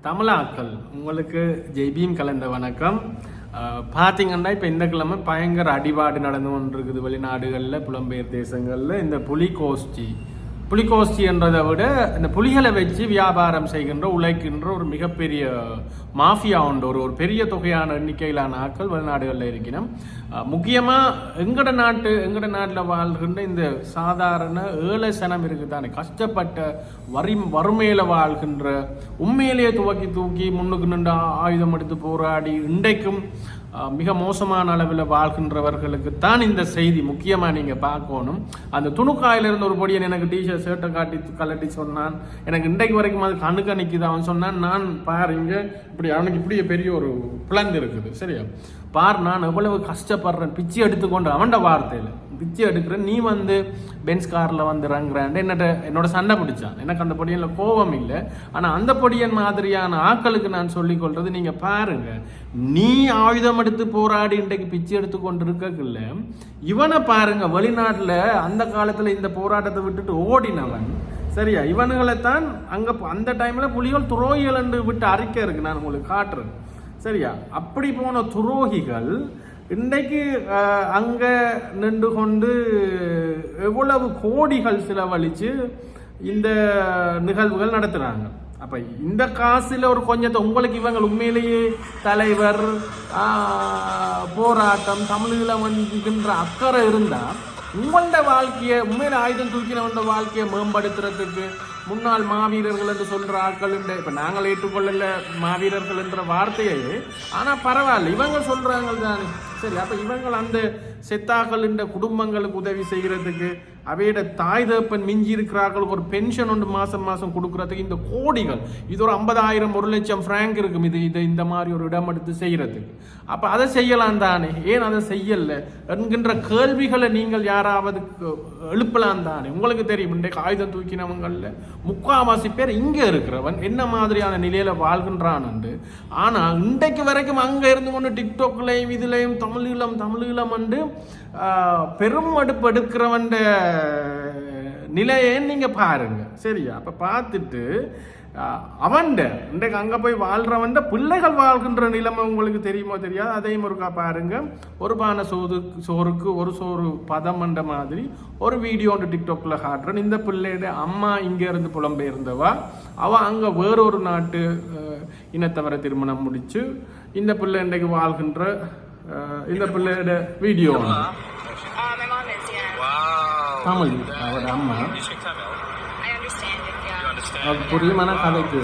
தமிழாக்கள் உங்களுக்கு ஜெய்பீம் கலந்த வணக்கம். பார்த்தீங்கன்னா இப்போ இந்த கிழமை பயங்கர அடிபாடு நடந்து கொண்டிருக்குது வெளிநாடுகளில், புலம்பெயர் தேசங்களில். இந்த புலிகோஷ்டி என்றதை விட இந்த புலிகளை வச்சு வியாபாரம் செய்கின்ற உழைக்கின்ற ஒரு மிகப்பெரிய மாஃபியா உண்டு. ஒரு பெரிய தொகையான எண்ணிக்கையிலான ஆட்கள் வெளிநாடுகளில் இருக்கணும். முக்கியமாக எங்கட நாட்டில் வாழ்கின்ற இந்த சாதாரண ஏழை சனம் இருக்குதானே, கஷ்டப்பட்ட வறுமையில் வாழ்கின்ற, உண்மையிலேயே தூக்கி முன்னுக்கு நின்று ஆயுதம் எடுத்து போராடி இன்றைக்கும் மிக மோசமான அளவில் வாழ்கின்றவர்களுக்கு தான் இந்த செய்தி முக்கியமாக நீங்கள் பார்க்கணும். அந்த துணுக்காயிலிருந்து ஒரு பொடியன் எனக்கு டிஷர்ட் ஷர்ட்டை கலட்டி சொன்னான். எனக்கு இன்றைக்கு வரைக்கும் அது கண்ணுக்கு நிற்குது. அவன் சொன்னான், நான் பாருங்க இப்படி அவனுக்கு இப்படியே பெரிய ஒரு பிளந்து இருக்குது, சரியா பார், நான் எவ்வளவு கஷ்டப்படுறேன், பிச்சை எடுத்துக்கொண்டு அவன்ட வார்த்தையில் பிச்சை எடுக்கிறேன், நீ வந்து பென்ஸ் காரில் வந்து இறங்குறான் என்னோட சண்டை பிடிச்சான். எனக்கு அந்த பொடியனில் கோபம் இல்லை. ஆனால் அந்த பொடியன் மாதிரியான ஆக்களுக்கு நான் சொல்லிக்கொள்றது, நீங்கள் பாருங்க, நீ ஆயுதம் எடுத்து போராடி இன்றைக்கு பிச்சை எடுத்து கொண்டு இருக்கல, இவனை பாருங்க, வெளிநாட்டில் அந்த காலத்தில் இந்த போராட்டத்தை விட்டுட்டு ஓடினவன், சரியா, இவனுங்களைத்தான் அங்கே அந்த டைமில் புலிகள் துரோகிகள் என்று விட்டு அறிக்கை இருக்கு, நான் உங்களுக்கு காட்டுறேன், சரியா. அப்படி போன துரோகிகள் இன்றைக்கு அங்கே நின்று கொண்டு எவ்வளவு கோடிகள் செலவழித்து இந்த நிகழ்வுகள் நடத்துகிறாங்க. அப்போ இந்த காசில் ஒரு கொஞ்சத்தை உங்களுக்கு இவங்க உண்மையிலேயே தலைவர், போராட்டம், தமிழீழம் என்கின்ற அக்கறை இருந்தால் உங்களோட வாழ்க்கையை, உண்மையில ஆயுதம் தூக்கினவண்ட வாழ்க்கையை மேம்படுத்துறதுக்கு முன்னாள் மாவீரர்கள் என்று சொல்கிற ஆட்கள் இப்போ நாங்கள் ஏற்றுக்கொள்ளல மாவீரர்கள் என்ற வார்த்தையே, ஆனால் பரவாயில்ல, இவங்க சொல்கிறாங்க தானே, சரி. அப்போ இவங்க அந்த செத்தாக்களின் குடும்பங்களுக்கு உதவி செய்கிறதுக்கு, அவையோட தாய் தகப்பன் மிஞ்சி இருக்கிறார்களுக்கு ஒரு பென்ஷன் ஒன்று மாதம் கொடுக்குறதுக்கு இந்த கோடிகள், இது ஒரு 50,000 1,00,000 ஃப்ராங்க் இருக்கும் இது இந்த மாதிரி ஒரு இடம் எடுத்து செய்கிறதுக்கு. அப்போ அதை செய்யலாம் தானே, ஏன் அதை செய்யலை என்கின்ற கேள்விகளை நீங்கள் யாராவது எழுப்பலாம் தானே. உங்களுக்கு தெரியும், இன்றைக்கு ஆயுதம் தூக்கினவங்களில் முக்காவாசி பேர் இங்கே இருக்கிறவன் என்ன மாதிரியான நிலையில் வாழ்கின்றான் என்று. ஆனால் இன்றைக்கு வரைக்கும் அங்கே இருந்து கொண்டு டிக்டாக்லையும் இதுலையும் தமிழீழம் என்று பெரும் அடுப்பு எடுக்கிறவன் நிலையை நீங்க பாருங்க, சரியா. அப்ப பார்த்துட்டு அவன்ட இன்றைக்கு அங்க போய் வாழ்றவன் பிள்ளைகள் வாழ்கின்ற நிலைமை உங்களுக்கு தெரியுமோ தெரியாது. அதையும் ஒருக்கா பாருங்க. ஒரு பானை சோறுக்கு ஒரு சோறு பதம் என்ற மாதிரி ஒரு வீடியோ ஒன்று டிக்டாக்ல காட்டுறேன். இந்த பிள்ளையோட அம்மா இங்க இருந்து புலம்பெயர்ந்தவா, அவ அங்க வேறொரு நாட்டு இனத்தவரை திருமணம் முடிச்சு இந்த பிள்ளை இன்றைக்கு வாழ்கின்ற இந்த பிள்ளையோட வீடியோ தமிழ், அவரோட அம்மா புரியுமான கதைக்கு